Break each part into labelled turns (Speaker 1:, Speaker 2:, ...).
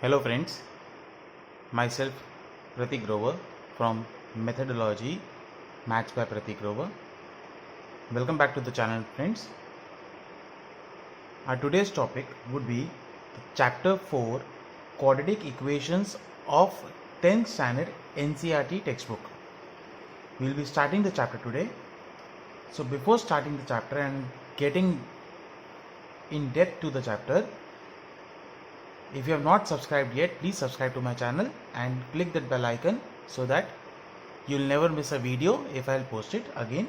Speaker 1: Hello friends, myself Pratik Grover from Methodology Maths by Pratik Grover. Welcome back to the channel friends. Our today's topic would be chapter 4 quadratic equations of 10th standard NCERT textbook. We will be starting the chapter today. So before starting the chapter and getting in depth to the chapter, if you have not subscribed yet, please subscribe to my channel and click that bell icon so that you'll never miss a video if I'll post it again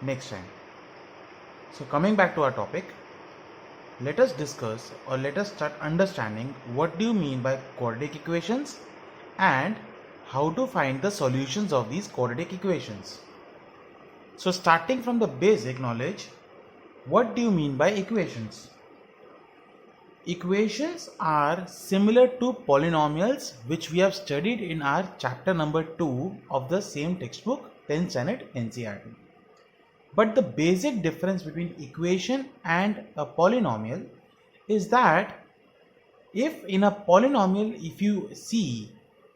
Speaker 1: next time. So coming back to our topic, let us discuss or let us start understanding what do you mean by quadratic equations and how to find the solutions of these quadratic equations. So starting from the basic knowledge, what do you mean by equations? Equations are similar to polynomials which we have studied in our chapter number 2 of the same textbook 10th standard NCERT. But the basic difference between equation and a polynomial is that if in a polynomial if you see,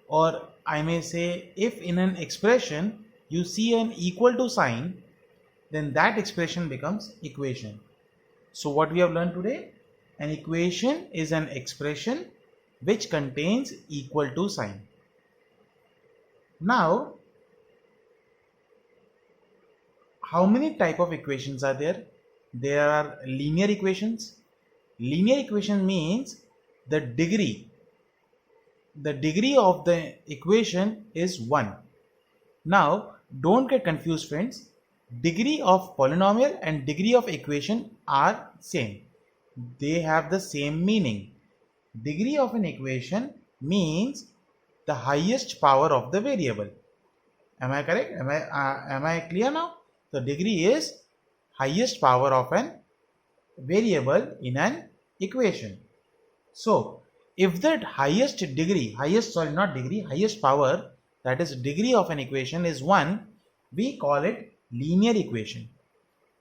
Speaker 1: or I may say if in an expression you see an equal to sign, then that expression becomes equation. So what we have learned today? An equation is an expression which contains equal to sign. Now, how many type of equations are there? There are linear equations. Linear equation means the degree of the equation is 1. Now, don't get confused friends. Degree of polynomial and degree of equation are same. They have the same meaning. Degree of an equation means the highest power of the variable. Am I correct? Am I clear now? The degree is highest power of an variable in an equation. So if that highest power, that is degree of an equation is 1, we call it linear equation.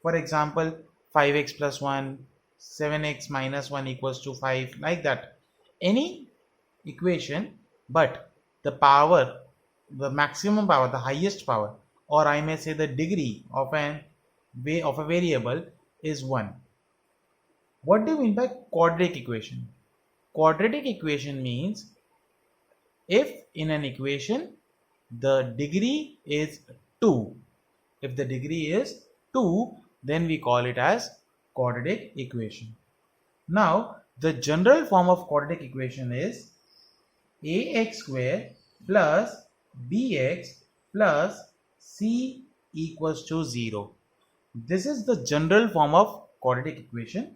Speaker 1: For example, 5x plus 1, 7x minus 1 equals to 5, like that. Any equation, but the power, the maximum power, the highest power, or I may say the degree of a variable is 1. What do you mean by quadratic equation? Quadratic equation means if in an equation the degree is 2. If the degree is 2, then we call it as quadratic equation. Now, the general form of quadratic equation is ax square plus bx plus c equals to 0. This is the general form of quadratic equation.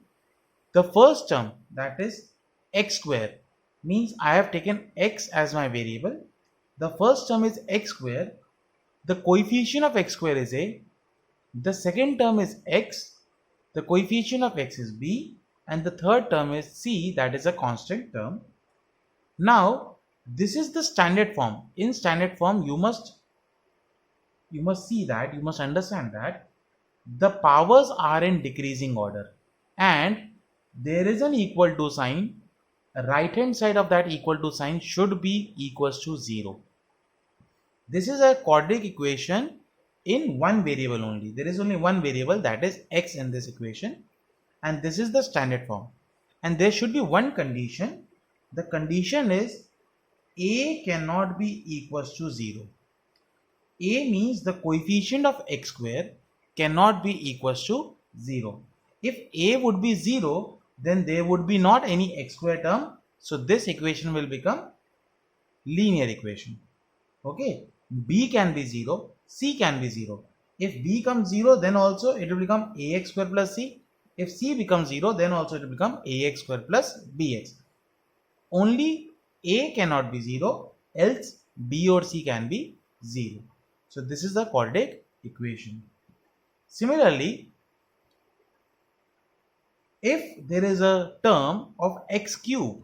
Speaker 1: The first term, that is x square, means I have taken x as my variable. The first term is x square. The coefficient of x square is a. The second term is x. The coefficient of x is b. And the third term is c, that is a constant term. Now, this is the standard form. In standard form, you must understand that the powers are in decreasing order and there is an equal to sign. Right hand side of that equal to sign should be equals to 0. This is a quadratic equation in one variable only. There is only one variable, that is x in this equation, and this is the standard form. And there should be one condition. The condition is a cannot be equals to 0. A means the coefficient of x square cannot be equals to 0. If a would be 0, then there would be not any x square term. So this equation will become linear equation. Okay. B can be 0, c can be 0. If b becomes 0, then also it will become ax square plus c. If c becomes 0, then also it will become ax square plus bx. Only a cannot be 0, else b or c can be 0. So this is the quadratic equation. Similarly, if there is a term of x cube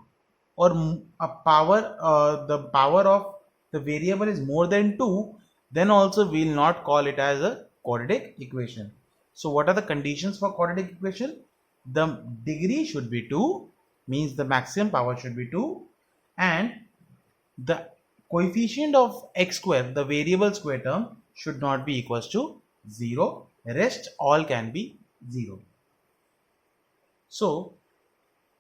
Speaker 1: or a power, the power of the variable is more than 2, then also we will not call it as a quadratic equation. So what are the conditions for quadratic equation? The degree should be 2, means the maximum power should be 2, and the coefficient of x square, the variable square term, should not be equals to 0. Rest all can be 0. So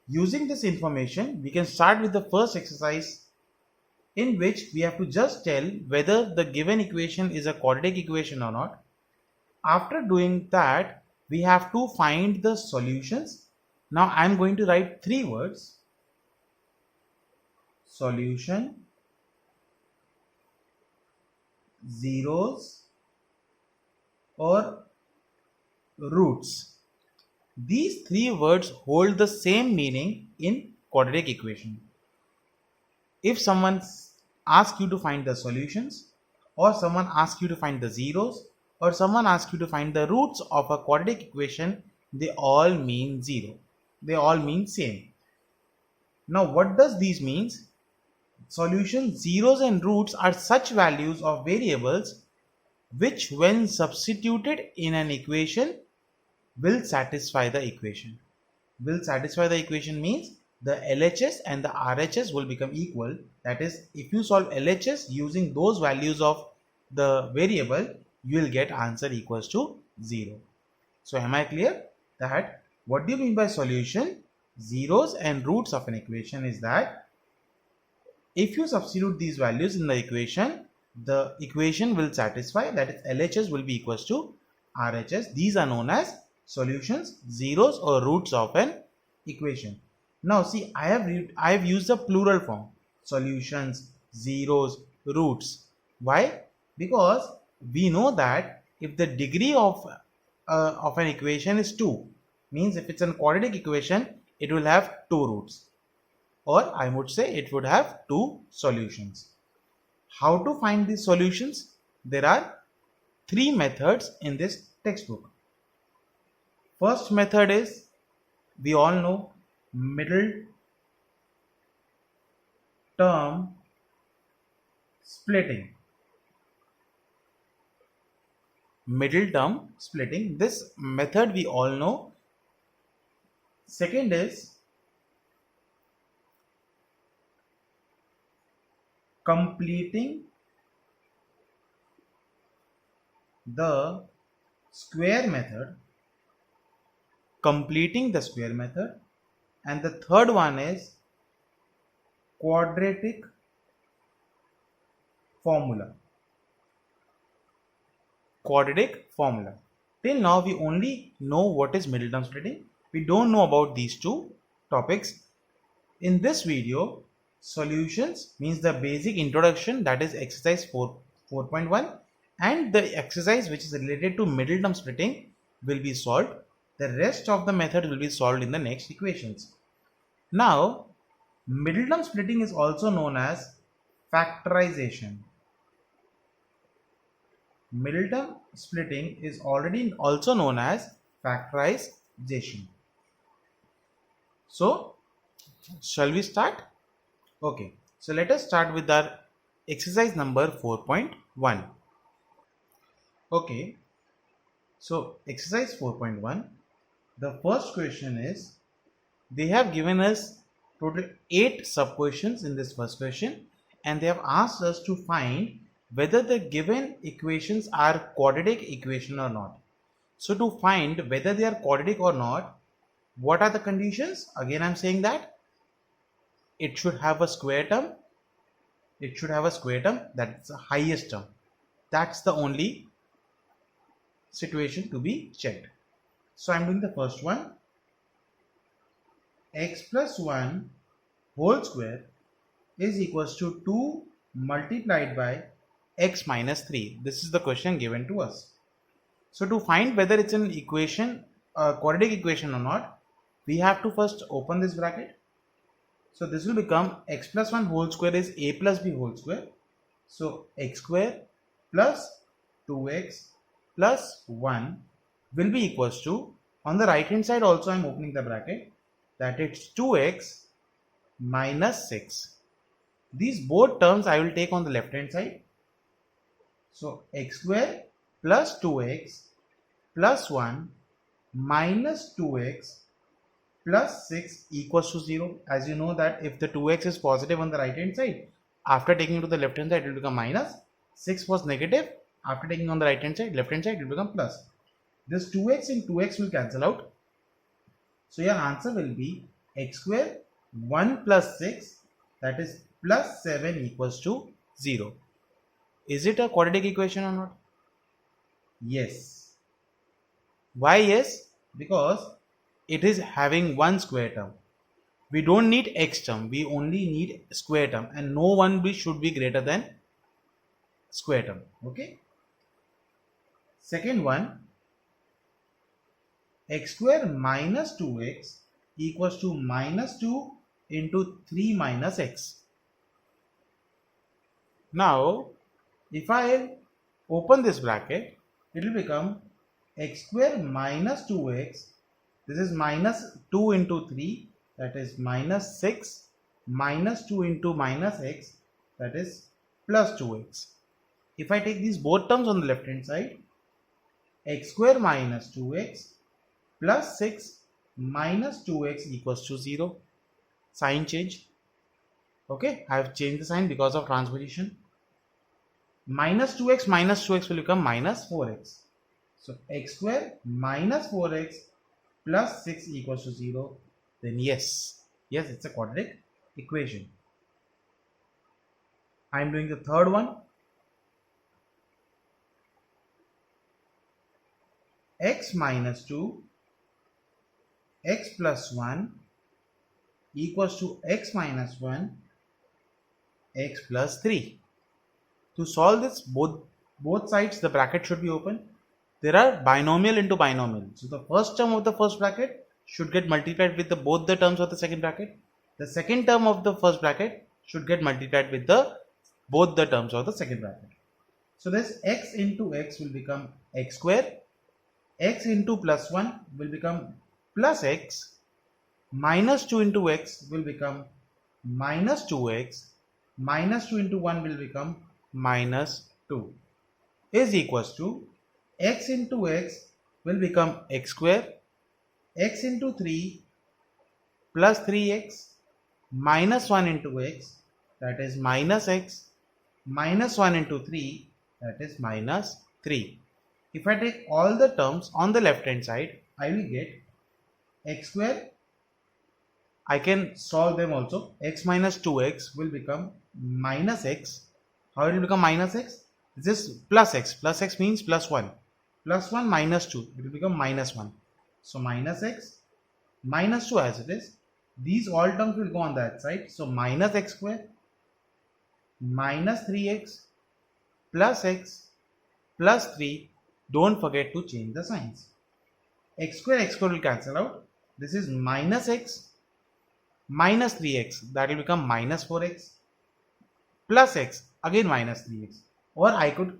Speaker 1: using this information, we can start with the first exercise, in which we have to just tell whether the given equation is a quadratic equation or not. After doing that, we have to find the solutions. Now I am going to write 3 words: solution, zeros, or roots. These 3 words hold the same meaning in quadratic equation. If someone asks you to find the solutions, or someone asks you to find the zeros, or someone asks you to find the roots of a quadratic equation, they all mean 0. They all mean same. Now what does these means? Solutions, zeros and roots are such values of variables which, when substituted in an equation, will satisfy the equation. Will satisfy the equation means the LHS and the RHS will become equal. That is, if you solve LHS using those values of the variable, you will get answer equals to 0. So am I clear that what do you mean by solution, zeros and roots of an equation is that if you substitute these values in the equation will satisfy, that is LHS will be equals to RHS. These are known as solutions, zeros or roots of an equation. Now see, I have used the plural form: solutions, zeros, roots. Why? Because we know that if the degree of an equation is 2, means if it's a quadratic equation, it will have 2 roots, or I would say it would have 2 solutions. How to find these solutions? There are 3 methods in this textbook. First method is, we all know, middle term splitting. Middle term splitting, this method we all know. Second is completing the square method. Completing the square method. And the third one is quadratic formula. Quadratic formula. Till now we only know what is middle term splitting. We don't know about these 2 topics. In this video, solutions means the basic introduction, that is exercise 4.1, and the exercise which is related to middle term splitting will be solved. The rest of the method will be solved in the next equations. Now, middle term splitting is also known as factorization. Middle term splitting is already also known as factorization. So, shall we start? Okay, so let us start with our exercise number 4.1. Okay, so exercise 4.1, the first question is, they have given us total 8 sub questions in this first question, and they have asked us to find whether the given equations are quadratic equation or not. So to find whether they are quadratic or not, what are the conditions? Again, I am saying that it should have a square term. It should have a square term, that's the highest term. That's the only situation to be checked. So I'm doing the first one. X plus 1 whole square is equals to 2 multiplied by x minus 3. This is the question given to us. So to find whether it's an equation, a quadratic equation or not, we have to first open this bracket. So this will become x plus 1 whole square is a plus b whole square. So x square plus 2x plus 1 will be equals to, on the right hand side also I am opening the bracket, that it's 2x minus 6. These both terms I will take on the left hand side. So x square plus 2x plus 1 minus 2x plus 6 equals to 0. As you know that if the 2x is positive on the right hand side, after taking it to the left hand side it will become minus. 6 was negative, after taking on the right hand side, left hand side it will become plus. This 2x and 2x will cancel out. So your answer will be x square 1 plus 6, that is plus 7 equals to 0. Is it a quadratic equation or not? Yes. Why yes? Because it is having one square term. We don't need x term, we only need square term, and no one should be greater than square term. Okay. Second one, x square minus 2x equals to minus 2 into 3 minus x. Now, if I open this bracket, it will become x square minus 2x. This is minus 2 into 3, that is minus 6, minus 2 into minus x, that is plus 2x. If I take these both terms on the left hand side, x square minus 2x plus 6 minus 2x equals to 0. Sign change. Okay, I have changed the sign because of transposition. Minus 2x will become minus 4x. So x square minus 4x plus 6 equals to 0. Then yes, it's a quadratic equation. I am doing the third one. X minus 2, x plus 1 equals to x minus 1, x plus 3. To solve this, both sides the bracket should be open. There are binomial into binomial. So the first term of the first bracket should get multiplied with both the terms of the second bracket. The second term of the first bracket should get multiplied with both the terms of the second bracket. So this x into x will become x square. X into plus 1 will become plus x. Minus 2 into x will become minus 2x. Minus 2 into 1 will become minus 2 is equals to x into x will become x square, x into 3 plus 3x minus 1 into x, that is minus x, minus 1 into 3, that is minus 3. If I take all the terms on the left hand side, I will get x square. I can solve them also. X minus 2x will become minus x. How it will become minus x? This is plus x. Plus x means plus 1. Plus 1 minus 2. It will become minus 1. So minus x, minus 2 as it is. These all terms will go on that side. So minus x square, minus 3x, plus x, plus 3. Don't forget to change the signs. X square will cancel out. This is minus x, minus 3x. That will become minus 4x. Plus x, again minus 3x. Or I could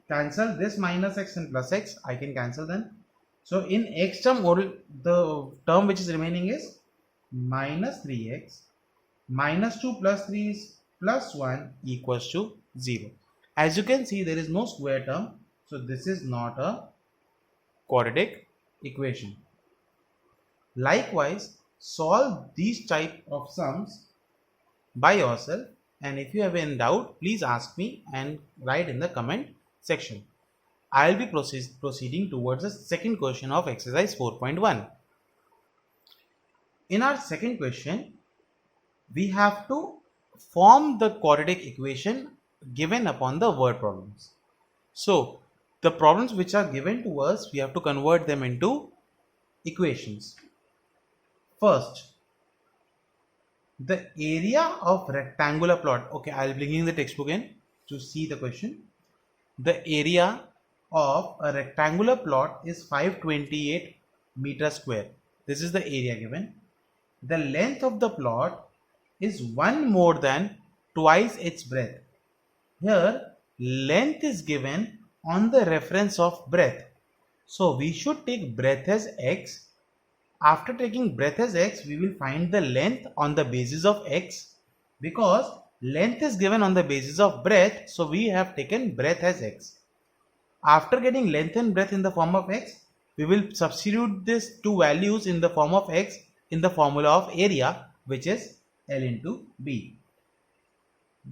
Speaker 1: cancel this minus x and plus x. I can cancel them. So in x term, the term which is remaining is minus 3x. Minus 2 plus 3 is plus 1 equals to 0. As you can see, there is no square term. So this is not a quadratic equation. Likewise, solve these type of sums by yourself, and if you have any doubt, please ask me and write in the comment section. I will be proceeding towards the second question of exercise 4.1. In our second question, we have to form the quadratic equation given upon the word problems. So the problems which are given to us, we have to convert them into equations. First, the area of rectangular plot. Okay, I'll bring in the textbook in to see the question. The area of a rectangular plot is 528 meters square. This is the area given. The length of the plot is 1 more than twice its breadth. Here, length is given on the reference of breadth. So we should take breadth as x. After taking breadth as x, we will find the length on the basis of x, because length is given on the basis of breadth. So we have taken breadth as x. After getting length and breadth in the form of x, we will substitute these two values in the form of x in the formula of area, which is L into B.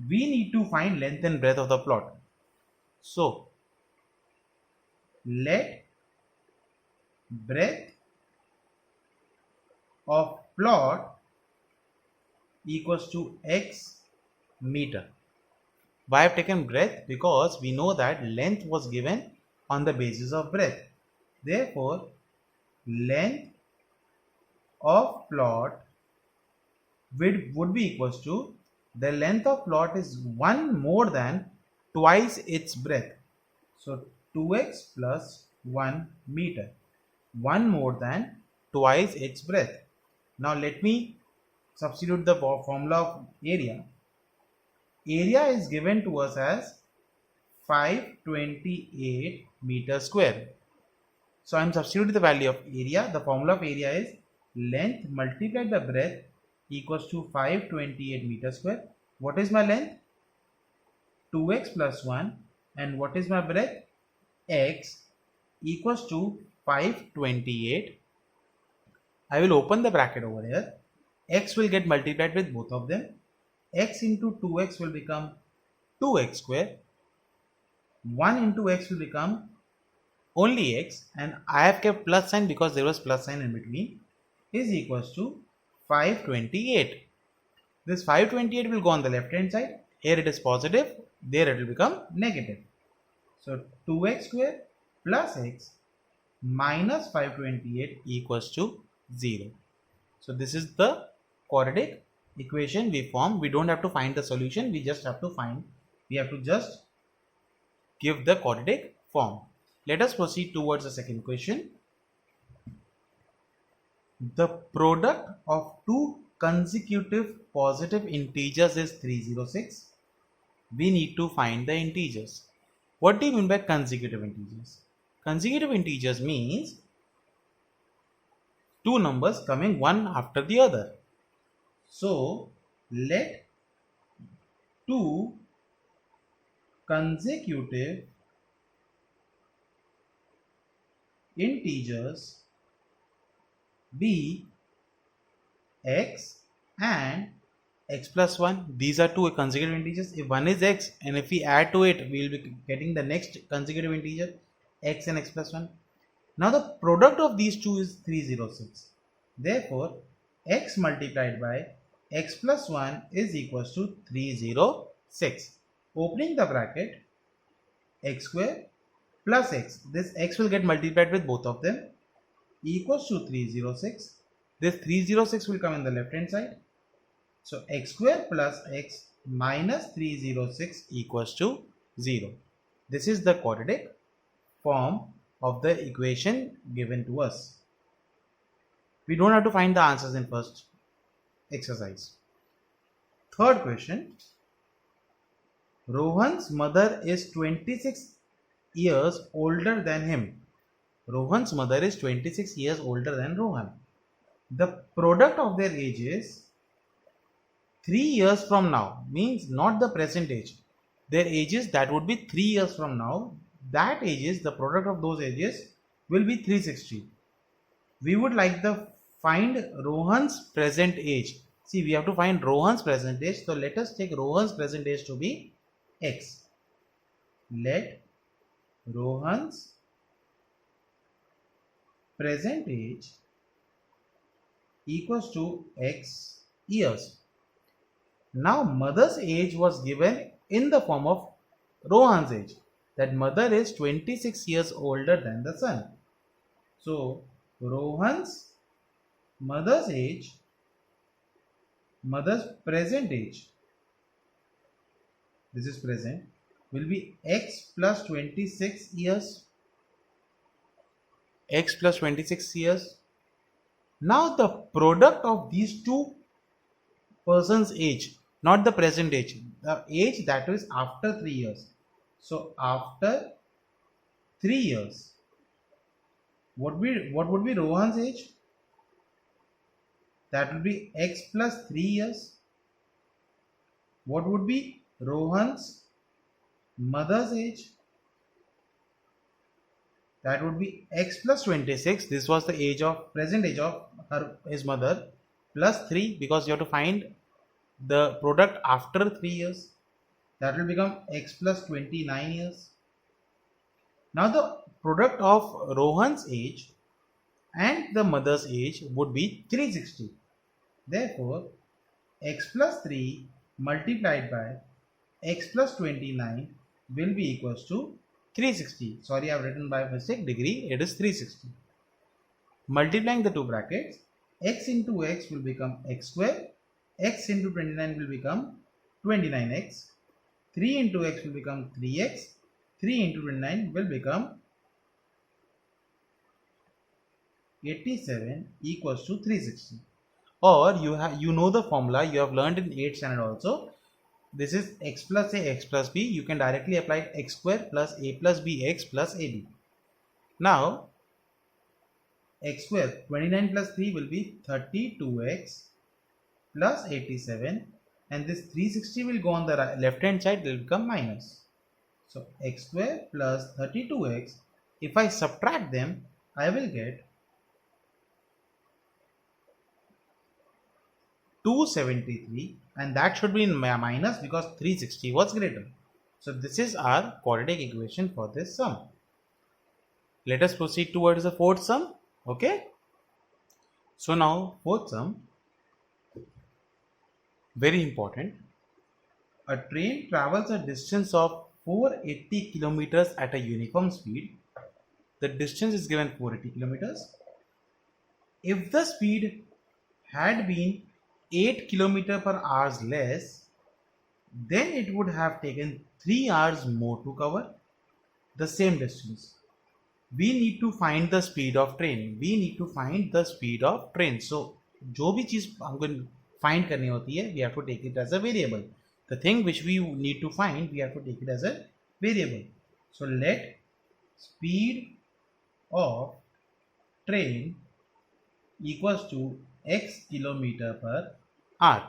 Speaker 1: We need to find length and breadth of the plot. So let breadth of plot equals to x meter. Why I have taken breadth? Because we know that length was given on the basis of breadth. Therefore, length of plot would be equals to, the length of plot is 1 more than twice its breadth. So 2x plus 1 meter, 1 more than twice its breadth. Now let me substitute the formula of area. Area is given to us as 528 meters square. So I am substituting the value of area. The formula of area is length multiplied by breadth equals to 528 meters square. What is my length? 2x plus 1. And what is my breadth? X equals to 528. I will open the bracket over here. X will get multiplied with both of them. X into 2x will become 2x square. 1 into x will become only x, and I have kept plus sign because there was plus sign in between, is equals to 528. This 528 will go on the left hand side. Here it is positive, there it will become negative. So 2x square plus x minus 528 equals to 0. So this is the quadratic equation we form. We don't have to find the solution, we have to just give the quadratic form. Let us proceed towards the second question. The product of two consecutive positive integers is 306. We need to find the integers. What do you mean by consecutive integers? Consecutive integers means two numbers coming one after the other. So let two consecutive integers be x and x plus 1. These are two consecutive integers. If one is x, and if we add to it, we will be getting the next consecutive integer x and x plus 1. Now the product of these two is 306. Therefore, x multiplied by x plus 1 is equals to 306. Opening the bracket, x square plus x, this x will get multiplied with both of them, equals to 306. This 306 will come in the left hand side. So x square plus x minus 306 equals to 0. This is the quadratic form of the equation given to us. We don't have to find the answers in first exercise. Third question. Rohan's mother is 26 years older than him. Rohan's mother is 26 years older than Rohan. The product of their ages 3 years from now, means not the present age. Their ages, that would be 3 years from now. That ages, the product of those ages will be 360. We would like to find Rohan's present age. See, we have to find Rohan's present age. So let us take Rohan's present age to be x. Let Rohan's present age equals to x years. Now mother's age was given in the form of Rohan's age. That mother is 26 years older than the son. So Rohan's mother's age, mother's present age, this is present, will be x plus 26 years. X plus 26 years. Now the product of these two persons' age, not the present age, the age that is after 3 years. So after 3 years, what would be Rohan's age? That will be x plus 3 years. What would be Rohan's mother's age? that would be x plus 26. This was the present age of his mother, plus 3, because you have to find the product after 3 years. That will become x plus 29 years. Now the product of Rohan's age and the mother's age would be 360. Therefore, x plus 3 multiplied by x plus 29 will be equals to 360. Sorry, I have written by mistake degree. It is 360. Multiplying the two brackets, x into x will become x square, x into 29 will become 29x, 3 into x will become 3x, 3 into 29 will become 87 equals to 360. Or you know the formula, you have learned in 8th standard also. This is x plus a x plus b. You can directly apply x square plus a plus b x plus ab. Now x square 29 plus 3 will be 32x plus 87, and this 360 will go on the left hand side, will become minus. So x square plus 32x, if I subtract them, I will get 273, and that should be in minus because 360 was greater. So this is our quadratic equation for this sum. Let us proceed towards the fourth sum. Okay. So now fourth sum, very important. A train travels a distance of 480 kilometers at a uniform speed. The distance is given 480 kilometers. If the speed had been 8 kilometers per hour less, then it would have taken 3 hours more to cover the same distance. We need to find the speed of train. We need to find the speed of train. So, जो भी चीज हमको find करनी होती है, we have to take it as a variable. The thing which we need to find, we have to take it as a variable. So, let speed of train equals to x kilometer per hour.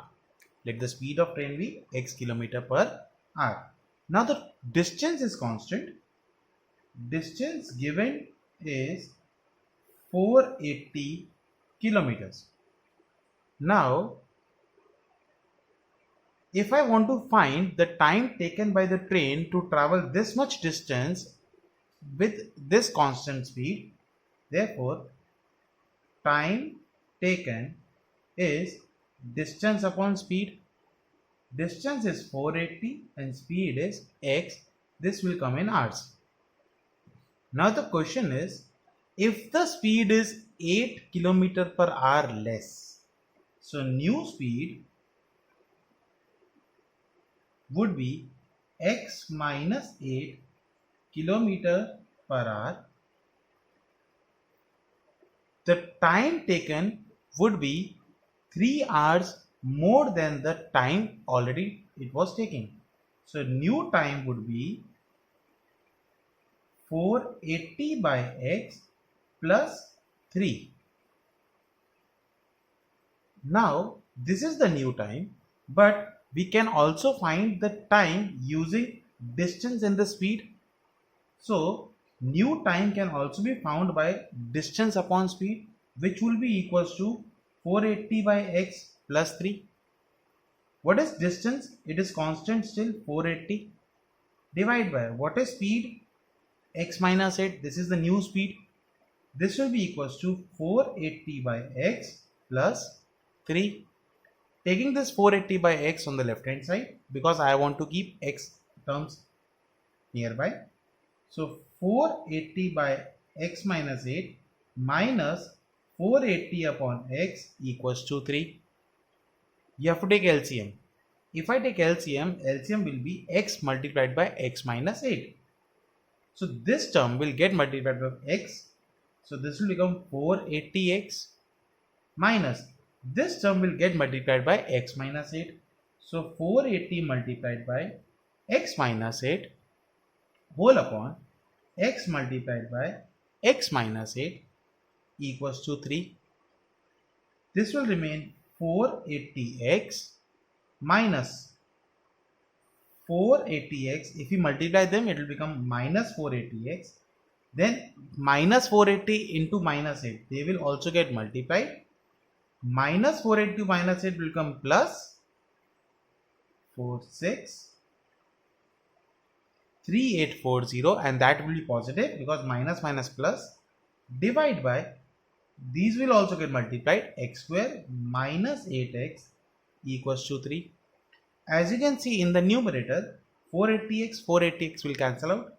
Speaker 1: Let the speed of train be x kilometer per hour. Now the distance is constant. Distance given is 480 kilometers. Now, if I want to find the time taken by the train to travel this much distance with this constant speed, therefore, time taken is distance upon speed. Distance is 480 and speed is x. This will come in hours. Now the question is, if the speed is 8 km per hour less, so new speed would be x minus 8 km per hour. The time taken would be 3 hours more than the time already it was taking. So new time would be 480 by x plus 3. Now this is the new time, but we can also find the time using distance and the speed. So new time can also be found by distance upon speed, which will be equals to 480 by x plus 3. What is distance? It is constant still, 480. Divide by what is speed? X minus 8. This is the new speed. This will be equals to 480 by x plus 3. Taking this 480 by x on the left hand side, because I want to keep x terms nearby. So 480 by x minus 8 minus 480 upon x equals to 3. You have to take LCM. If I take LCM, LCM will be x multiplied by x minus 8. So this term will get multiplied by x. So this will become 480x minus this term will get multiplied by x minus 8. So 480 multiplied by x minus 8 whole upon x multiplied by x minus 8 equals to 3. This will remain 480x minus 480x. If we multiply them, it will become minus 480x Then minus 480 into minus 8, they will also get multiplied. Minus 480 to minus 8 will come plus 463840, and that will be positive because minus minus plus, divide by, these will also get multiplied, x square minus 8x equals to 3. As you can see in the numerator, 480x will cancel out.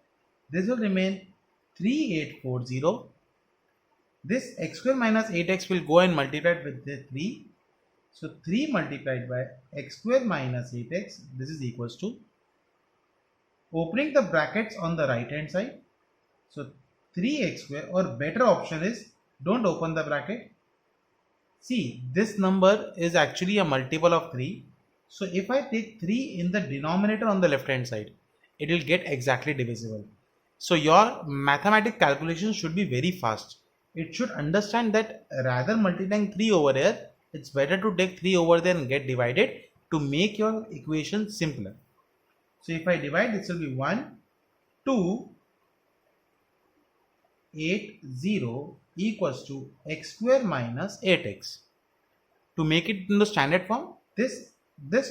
Speaker 1: This will remain 3840. This x square minus 8x will go and multiply with the 3. So 3 multiplied by x square minus 8x, this is equals to, opening the brackets on the right hand side. So 3x square, or better option is don't open the bracket. See, this number is actually a multiple of 3. So if I take 3 in the denominator on the left hand side, it will get exactly divisible. So your mathematical calculation should be very fast. It should understand that rather multiplying 3 over here, it's better to take 3 over there and get divided to make your equation simpler. So if I divide, this will be 1, 2, 8, 0 equals to x square minus 8x. To make it in the standard form, this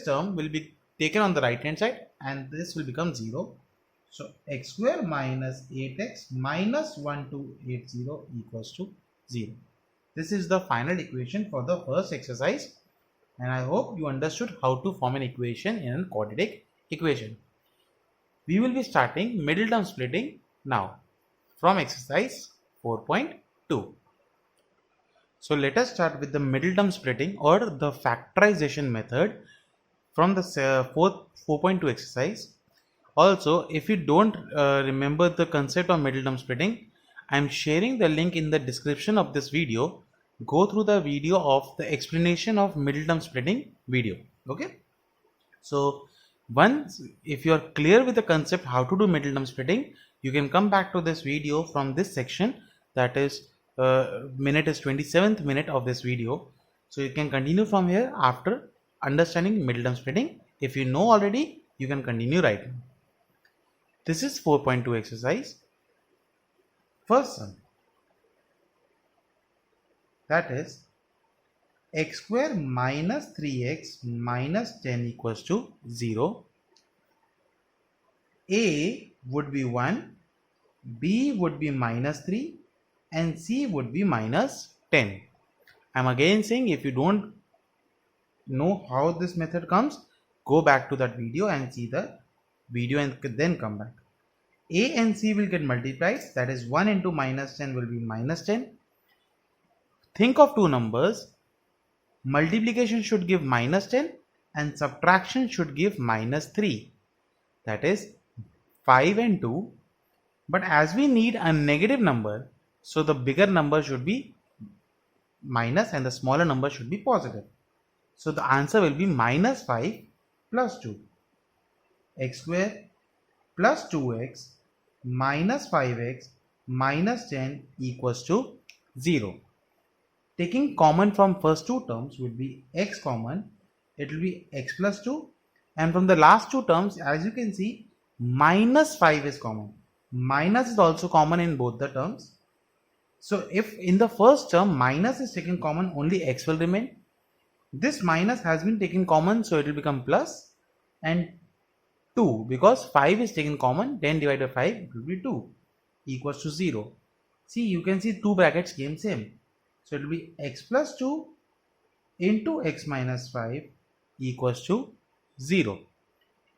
Speaker 1: term will be taken on the right hand side and this will become 0. So x square minus 8x minus 1280 equals to 0. This is the final equation for the first exercise, and I hope you understood how to form an equation in a quadratic equation. We will be starting middle term splitting now from exercise 4.2. So let us start with the middle term splitting or the factorization method from the 4.2 exercise. Also, if you don't remember the concept of middle term splitting, I am sharing the link in the description of this video. Go through the video of the explanation of middle term splitting video. Okay. So once if you are clear with the concept how to do middle term splitting, you can come back to this video from this section, that is minute is 27th minute of this video. So you can continue from here after understanding middle term splitting. If you know already, you can continue right now. This is 4.2 exercise. First sum, that is x square minus 3x minus 10 equals to 0. A would be 1, B would be minus 3, and C would be minus 10. I'm again saying, if you don't know how this method comes, go back to that video and see the video and then come back. A and C will get multiplied, that is 1 into minus 10 will be minus 10. Think of two numbers. Multiplication should give minus 10 and subtraction should give minus 3. That is 5 and 2. But as we need a negative number, so the bigger number should be minus and the smaller number should be positive. So the answer will be minus 5 plus 2. X square plus 2x minus 5x minus 10 equals to 0. Taking common from first two terms will be x common, it will be x plus 2, and from the last two terms, as you can see, minus 5 is common. Minus is also common in both the terms. So if in the first term minus is taken common, only x will remain. This minus has been taken common, so it will become plus, and 2, because 5 is taken common, 10 divided by 5 it will be 2 equals to 0. See, you can see two brackets came same. So it will be x plus 2 into x minus 5 equals to 0.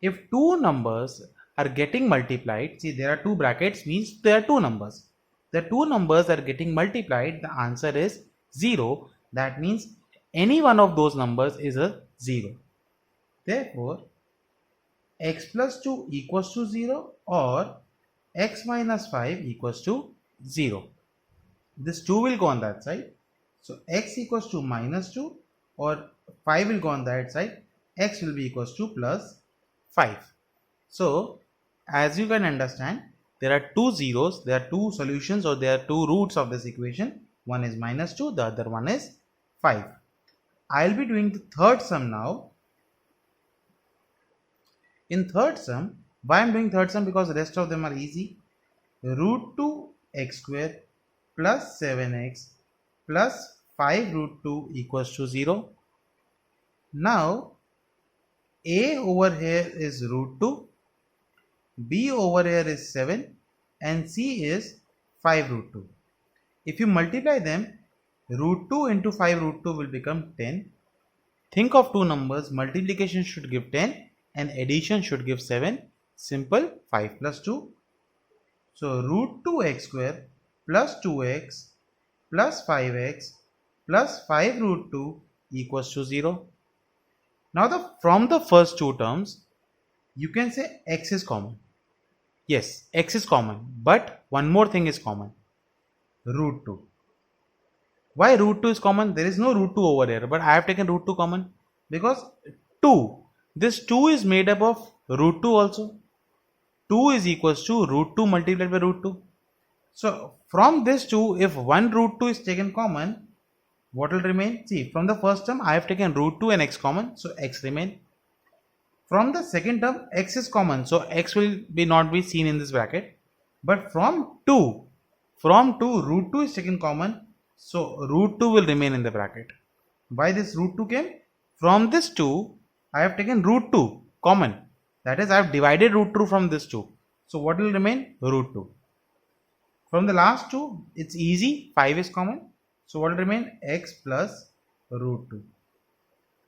Speaker 1: If two numbers are getting multiplied, see there are two brackets, means there are two numbers. The two numbers are getting multiplied, the answer is 0. That means any one of those numbers is a 0. Therefore, x plus 2 equals to 0 or x minus 5 equals to 0. This 2 will go on that side. So x equals to minus 2 or 5 will go on that side. X will be equals to plus 5. So as you can understand, there are two zeros, there are two solutions, or there are two roots of this equation. One is minus 2, the other one is 5. I'll be doing the third sum now. In third sum, why I'm doing third sum? Because the rest of them are easy. Root 2 x square plus 7x plus 5 root 2 equals to 0. Now a over here is root 2, b over here is 7 and c is 5 root 2. If you multiply them, root 2 into 5 root 2 will become 10. Think of two numbers, multiplication should give 10 and addition should give 7. Simple, 5 plus 2. So root 2x square plus 2x plus 5x plus 5 root 2 equals to 0. Now from the first two terms, you can say x is common. Yes, x is common, but one more thing is common, root 2. Why root 2 is common? There is no root 2 over here, but I have taken root 2 common because 2. This 2 is made up of root 2 also. 2 is equals to root 2 multiplied by root 2. So from this 2, if one root 2 is taken common, what will remain? See, from the first term, I have taken root 2 and x common, so x remain. From the second term, x is common, so x will not be seen in this bracket. But from 2, root 2 is taken common, so root 2 will remain in the bracket. Why this root 2 came? From this 2, I have taken root 2 common. That is, I have divided root 2 from this 2. So what will remain? Root 2. From the last 2, it's easy. 5 is common. So what will remain? X plus root 2.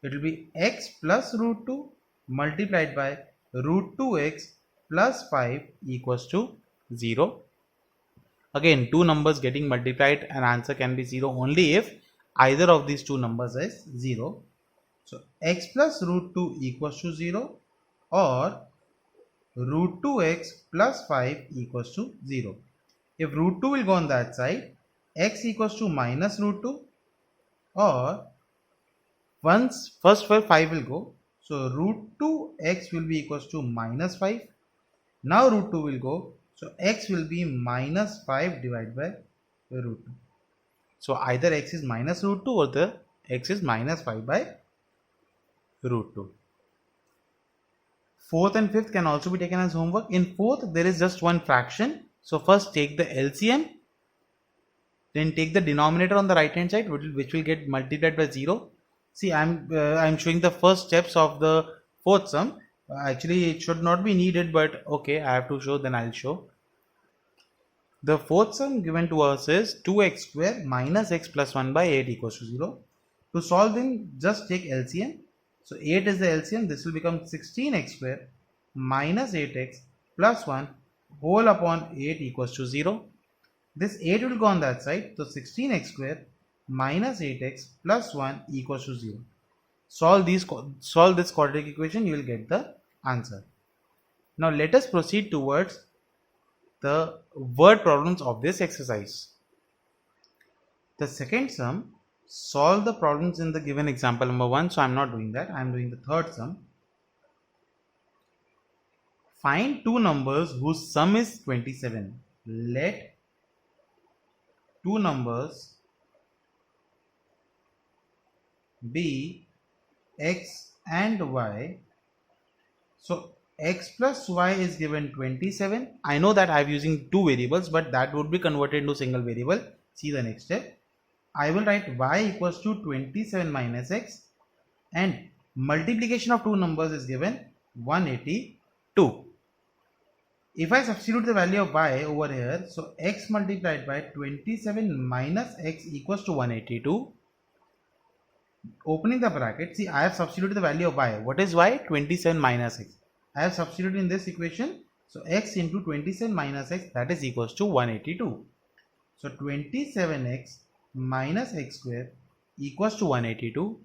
Speaker 1: It will be x plus root 2 multiplied by root 2x plus 5 equals to 0. Again, two numbers getting multiplied and answer can be 0 only if either of these two numbers is 0. So x plus root 2 equals to 0 or root 2x plus 5 equals to 0. If root 2 will go on that side, x equals to minus root 2, or once first 5 will go, so root 2x will be equals to minus 5. Now root 2 will go, so x will be minus 5 divided by root 2. So either x is minus root 2 or the x is minus 5 by root 2. Fourth and fifth can also be taken as homework. In fourth, there is just one fraction. So first take the LCM, then take the denominator on the right hand side, which will get multiplied by 0. See, I'm showing the first steps of the fourth sum. Actually, it should not be needed, but okay, I have to show, then I'll show. The fourth sum given to us is 2x square minus x plus 1 by 8 equals to 0. To solve them, just take LCM. So 8 is the LCM. This will become 16x square minus 8x plus 1 whole upon 8 equals to 0. This 8 will go on that side. So 16x square minus 8x plus 1 equals to 0. Solve this quadratic equation, you will get the answer. Now let us proceed towards the word problems of this exercise. The second sum, solve the problems in the given example number 1. So I am not doing that. I am doing the third sum. Find two numbers whose sum is 27. Let two numbers be x and y. So x plus y is given 27. I know that I am using two variables, but that would be converted into single variable. See the next step. I will write y equals to 27 minus x, and multiplication of two numbers is given 182. If I substitute the value of y over here, so x multiplied by 27 minus x equals to 182. Opening the bracket, see, I have substituted the value of y. What is y? 27 minus x. I have substituted in this equation. So x into 27 minus x, that is equals to 182. So 27x minus x square equals to 182.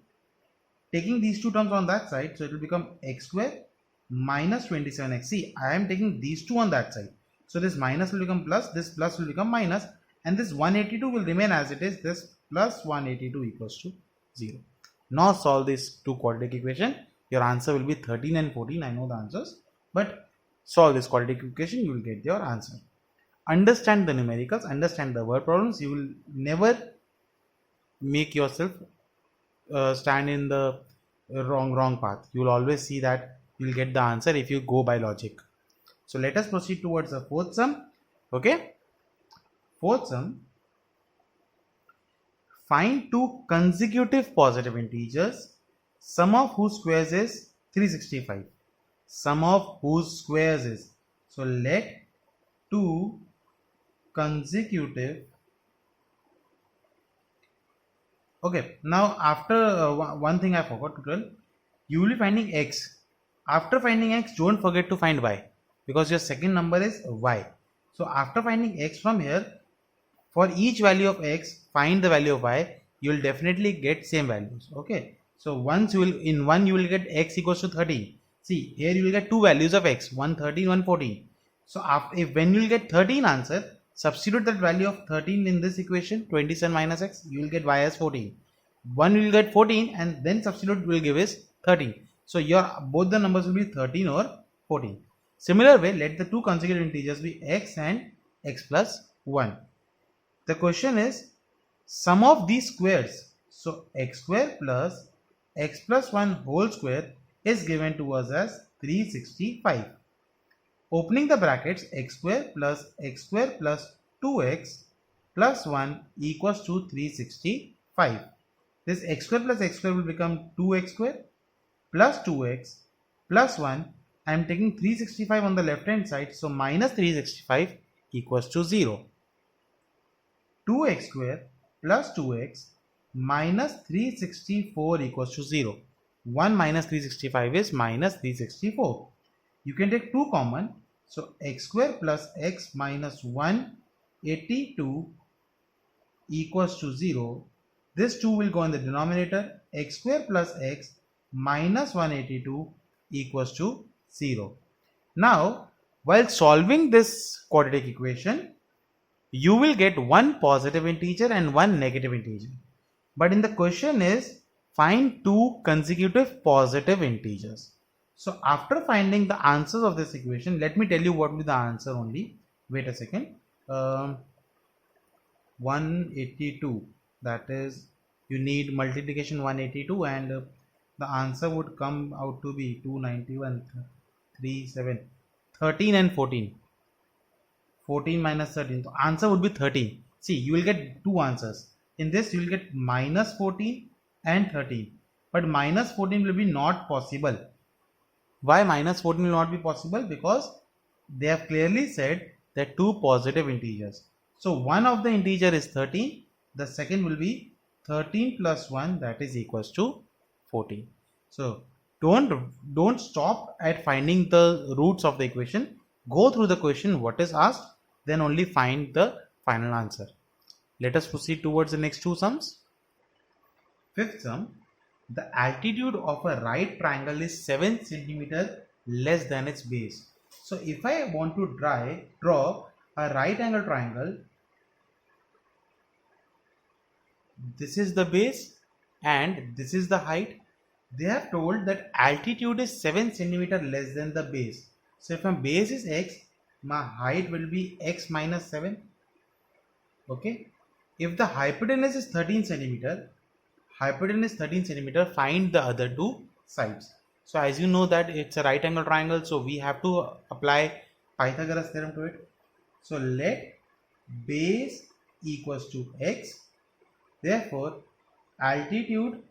Speaker 1: Taking these two terms on that side, so it will become x square minus 27x. See, I am taking these two on that side. So this minus will become plus, this plus will become minus, and this 182 will remain as it is. This plus 182 equals to 0. Now solve this two quadratic equation. Your answer will be 13 and 14. I know the answers, but solve this quadratic equation, you will get your answer. Understand the numericals, understand the word problems. You will never make yourself stand in the wrong path. You will always see that you will get the answer if you go by logic. So let us proceed towards the fourth sum. Okay, Fourth sum, find two consecutive positive integers, sum of whose squares is 365. Sum of whose squares is. So let two consecutive. Okay, now after one thing I forgot to tell, you will be finding x. After finding x, don't forget to find y, because your second number is y. So after finding x from here, for each value of x, find the value of y. You will definitely get same values. Okay, so once you will, in one you will get x equals to 13. See here you will get two values of x, one 13, one 14. So after, if when you will get 13 answer, substitute that value of 13 in this equation, 27 minus x, you will get y as 14. One will get 14 and then substitute will give is 13. So your both the numbers will be 13 or 14. Similar way, let the two consecutive integers be x and x plus 1. The question is sum of these squares. So x square plus x plus 1 whole square is given to us as 365. Opening the brackets, x square plus 2x plus 1 equals to 365. This x square plus x square will become 2x square plus 2x plus 1. I am taking 365 on the left hand side, so minus 365 equals to 0. 2x square plus 2x minus 364 equals to 0. 1 minus 365 is minus 364. You can take 2 common. So x square plus x minus 182 equals to 0. This 2 will go in the denominator. X square plus x minus 182 equals to 0. Now, while solving this quadratic equation, you will get one positive integer and one negative integer. But in the question is, find two consecutive positive integers. So after finding the answers of this equation, let me tell you what will be the answer only. Wait a second. 182, that is, you need multiplication 182 and the answer would come out to be 291, 37, 13 and 14. 14 minus 13, the answer would be 13. See, you will get two answers. In this you will get minus 14 and 13, but minus 14 will be not possible. Why minus 14 will not be possible? Because they have clearly said that two positive integers. So one of the integer is 13, the second will be 13 plus 1, that is equals to 14. So don't stop at finding the roots of the equation. Go through the question, what is asked, then only find the final answer. Let us proceed towards the next two sums. Fifth sum, the altitude of a right triangle is 7 centimeter less than its base. So if I want to draw a right angle triangle, this is the base and this is the height. They have told that altitude is 7 centimeter less than the base. So if my base is x, my height will be x minus 7. Okay. If the hypotenuse is 13 centimeter, find the other two sides. So as you know that it's a right angle triangle, so we have to apply Pythagoras theorem to it. So let base equals to x. Therefore, altitude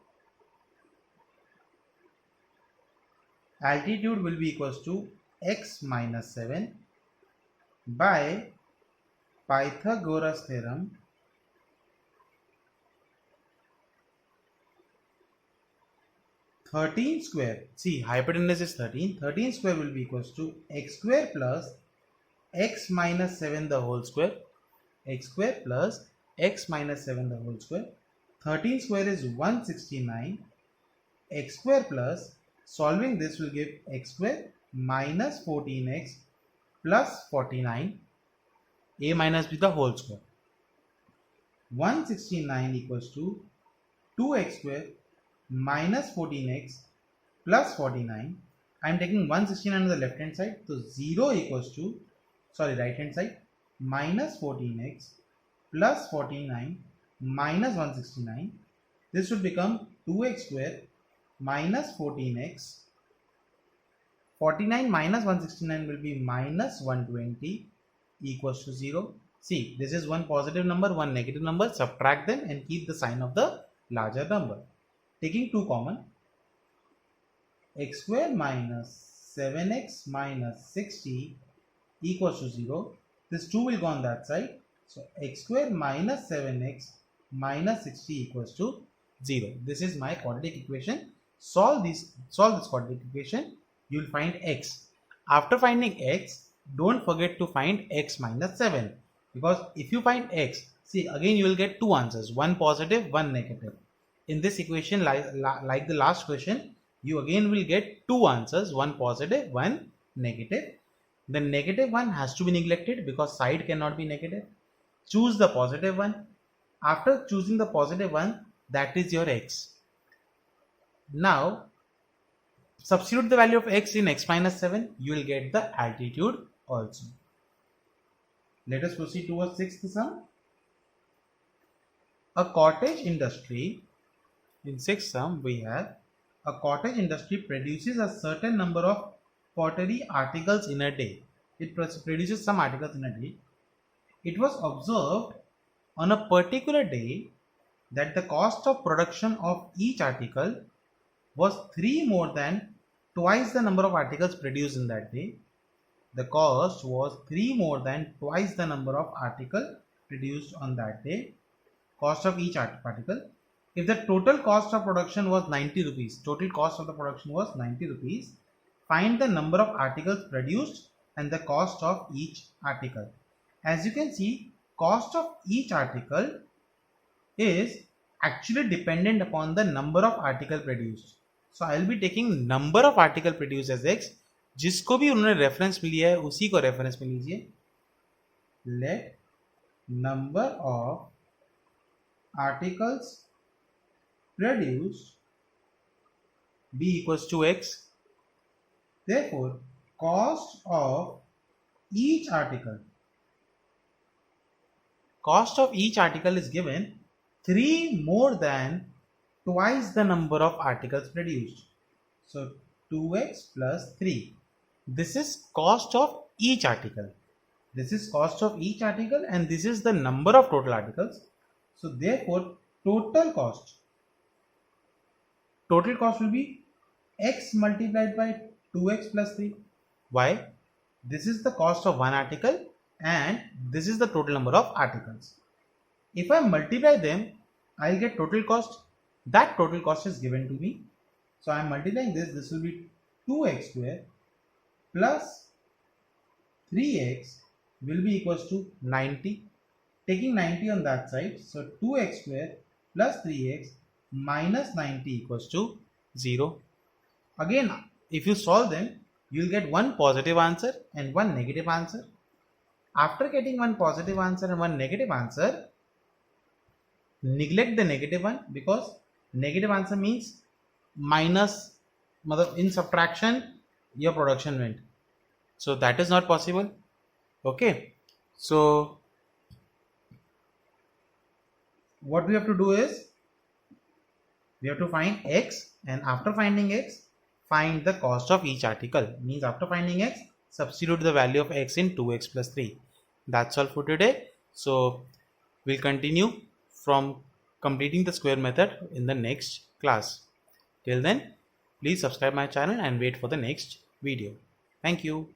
Speaker 1: will be equals to x minus 7 by Pythagoras theorem. Thirteen square, see hypotenuse is 13, 13 square will be equals to x square plus x minus 7 the whole square, x square plus x minus 7 the whole square. 13 square is 169, x square plus, solving this will give x square minus 14x plus 49, a minus b the whole square. 169 equals to 2x square minus 14x plus 49. I am taking 169 on the left hand side, so 0 equals to, right hand side, minus 14x plus 49 minus 169. This would become 2x square minus 14x. 49 minus 169 will be minus 120 equals to 0. See, this is one positive number, one negative number. Subtract them and keep the sign of the larger number. Taking 2 common, x square minus 7x minus 60 equals to 0. This 2 will go on that side. So x square minus 7x minus 60 equals to 0. This is my quadratic equation. Solve this quadratic equation. You will find x. After finding x, don't forget to find x minus 7. Because if you find x, see, again you will get two answers, one positive, one negative. In this equation, like the last question, you again will get two answers, one positive, one negative. The negative one has to be neglected because side cannot be negative. Choose the positive one. After choosing the positive one, that is your x. Now, substitute the value of x in x minus 7, you will get the altitude also. Let us proceed towards sixth sum. A cottage industry, in sixth sum we have a cottage industry produces a certain number of pottery articles in a day. It produces some articles in a day. It was observed on a particular day that the cost of production of each article was 3 more than twice the number of articles produced in that day. The cost was 3 more than twice the number of articles produced on that day. Cost of each article. If the total cost of production was 90 rupees, total cost of the production was 90 rupees, find the number of articles produced and the cost of each article. As you can see, cost of each article is actually dependent upon the number of article produced. So I will be taking number of article produced as x. जिसको भी उन्होंने reference में लिया है उसी को reference में लीजिए. Let number of articles produced be equals to x. Therefore, cost of each article is given 3 more than twice the number of articles produced. So 2x plus 3. This is cost of each article. This is cost of each article and this is the number of total articles. So therefore, total cost will be x multiplied by 2x plus 3. Why? This is the cost of one article and this is the total number of articles. If I multiply them, I'll get total cost. That total cost is given to me. So I'm multiplying this. This will be 2x square plus 3x will be equals to 90. Taking 90 on that side. So 2x square plus 3x minus 90 equals to 0. Again, if you solve them, you will get one positive answer and one negative answer. After getting one positive answer and one negative answer, neglect the negative one because negative answer means minus, in subtraction your production went. So that is not possible. Okay. So what we have to do is we have to find x, and after finding x, find the cost of each article. Means after finding x, substitute the value of x in 2x plus 3. That's all for today. So we'll continue from completing the square method in the next class. Till then, please subscribe my channel and wait for the next video. Thank you.